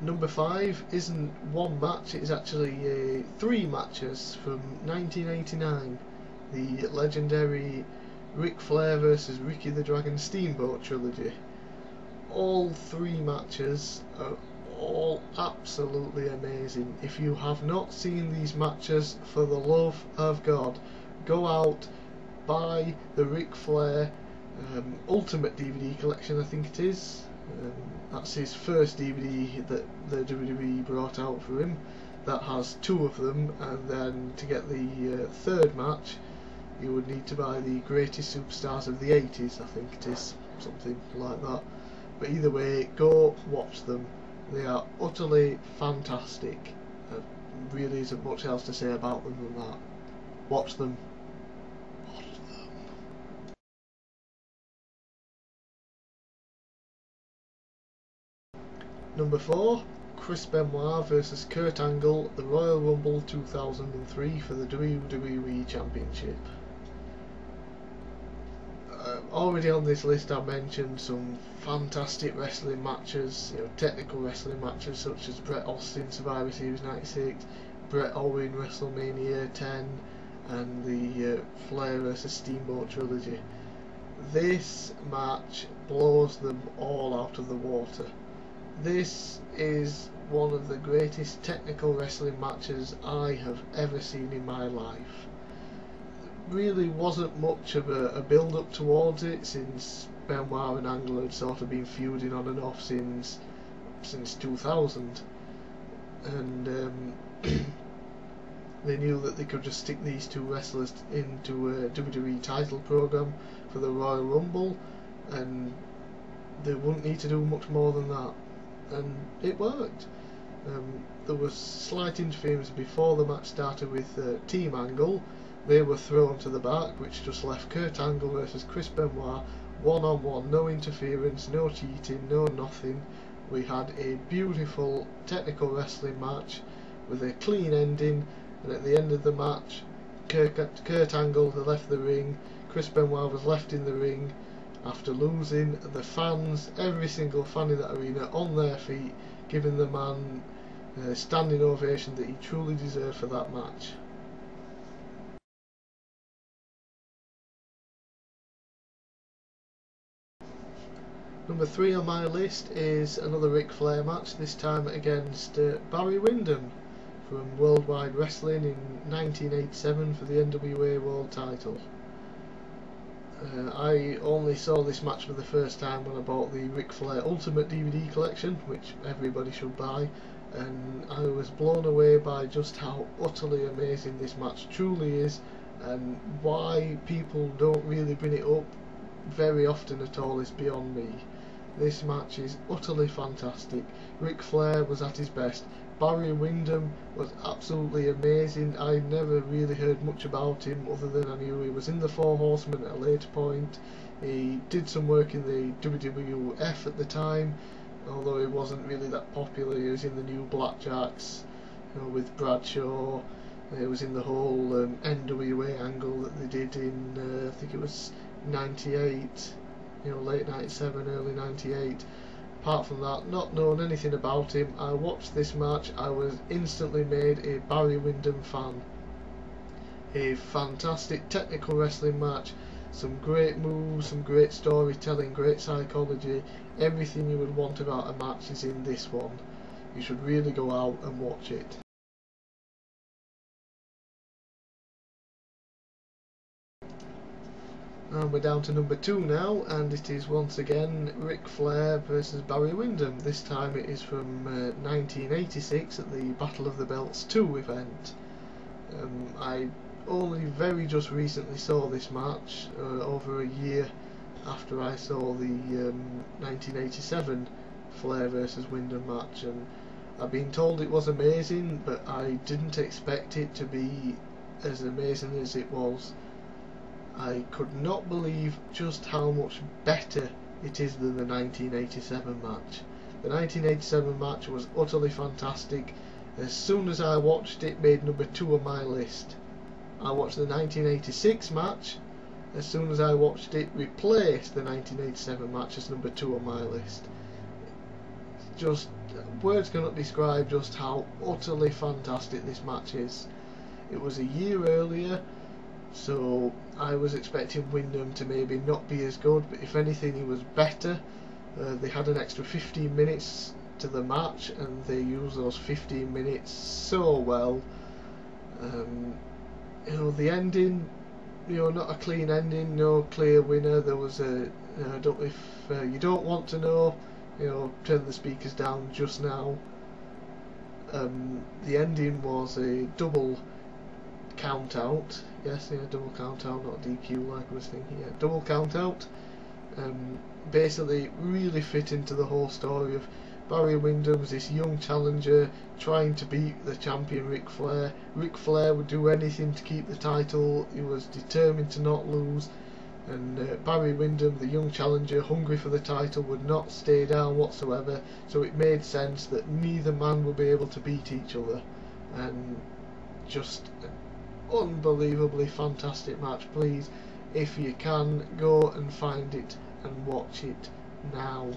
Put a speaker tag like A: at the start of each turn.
A: Number 5 isn't one match, it's actually 3 matches from 1989. The legendary Ric Flair vs Ricky the Dragon Steamboat trilogy. All 3 matches are all absolutely amazing. If you have not seen these matches, for the love of God, go out, buy the Ric Flair Ultimate DVD collection, I think it is. That's his first DVD that the WWE brought out for him. That has 2 of them, and then to get the 3rd match you would need to buy the Greatest Superstars of the 80s, I think it is, something like that. But either way, go watch them. They are utterly fantastic. There really isn't much else to say about them than that. Watch them. Watch them. Number 4, Chris Benoit vs Kurt Angle at the Royal Rumble 2003 for the WWE Championship. Already on this list I mentioned some fantastic wrestling matches, technical wrestling matches such as Bret Austin Survivor Series 96, Bret Owen WrestleMania 10 and the Flair vs Steamboat trilogy. This match blows them all out of the water. This is one of the greatest technical wrestling matches I have ever seen in my life. Really wasn't much of a build up towards it, since Benoit and Angle had sort of been feuding on and off since 2000, and they knew that they could just stick these 2 wrestlers into a WWE title program for the Royal Rumble and they wouldn't need to do much more than that, and it worked. There was slight interference before the match started with Team Angle. They were thrown to the back, which just left Kurt Angle versus Chris Benoit one-on-one, no interference, no cheating, no nothing. We had a beautiful technical wrestling match with a clean ending, and at the end of the match Kurt Angle had left the ring, Chris Benoit was left in the ring after losing. The fans, every single fan in that arena, on their feet, giving the man a standing ovation that he truly deserved for that match. Number 3 on my list is another Ric Flair match, this time against Barry Windham from Worldwide Wrestling in 1987 for the NWA World title. I only saw this match for the first time when I bought the Ric Flair Ultimate DVD collection, which everybody should buy, and I was blown away by just how utterly amazing this match truly is, and why people don't really bring it up very often at all is beyond me. This match is utterly fantastic. Ric Flair was at his best. Barry Windham was absolutely amazing. I never really heard much about him other than I knew he was in the 4 Horsemen at a later point. He did some work in the WWF at the time, although he wasn't really that popular. He was in the New Blackjacks, with Bradshaw. He was in the whole NWA angle that they did in, I think it was 98, late 97, early 98. Apart from that, not knowing anything about him, I watched this match. I was instantly made a Barry Windham fan. A fantastic technical wrestling match, some great moves, some great storytelling, great psychology. Everything you would want about a match is in this one. You should really go out and watch it. And we're down to number 2 now, and it is once again Ric Flair versus Barry Windham. This time it is from 1986 at the Battle of the Belts 2 event. I only very just recently saw this match, over a year after I saw the 1987 Flair versus Windham match, and I've been told it was amazing, but I didn't expect it to be as amazing as it was. I could not believe just how much better it is than the 1987 match. The 1987 match was utterly fantastic. As soon as I watched it, made number 2 on my list. I watched the 1986 match. As soon as I watched it, replaced the 1987 match as number 2 on my list. Just words cannot describe just how utterly fantastic this match is. It was a year earlier, so I was expecting Wyndham to maybe not be as good, but if anything he was better. They had an extra 15 minutes to the match and they used those 15 minutes so well. The ending, not a clean ending, no clear winner. There was I don't know if you don't want to know, turn the speakers down just now. The ending was a double count out. Yes, double count out, not DQ like I was thinking. Yeah, double count out. Basically really fit into the whole story of Barry Windham was this young challenger trying to beat the champion Ric Flair. Ric Flair would do anything to keep the title. He was determined to not lose, and Barry Windham, the young challenger hungry for the title, would not stay down whatsoever, so it made sense that neither man would be able to beat each other. And just an unbelievably fantastic match. Please, if you can, go and find it and watch it now.